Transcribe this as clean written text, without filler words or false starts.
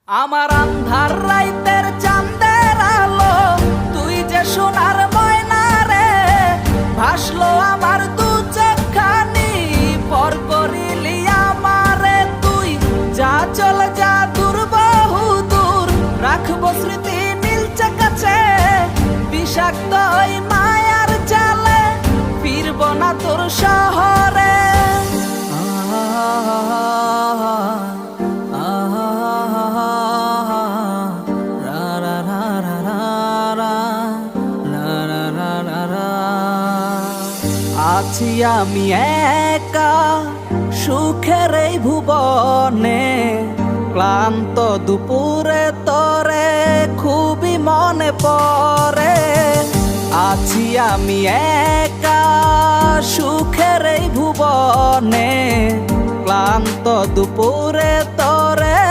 আমার আন্ধার রাইতের চাঁদের আলো, তুই যে সোনার ময়না রে, ভাসলো আমার দু চোখখানি, পর করিলি আমারে তুই। যা চলে যা দূর বহু দূর, রাখবো স্মৃতি নীলচে কাছে, বিষাক্ত ওই মায়ার জালে ফিরব না তোর শহরে। আছি আমি একা সুখের এই ভুবনে, ক্লান্ত দুপুরে তোরে খুবই মনে পড়ে। আছি আমি একা সুখের এই ভুবনে, ক্লান্ত দুপুরে তোরে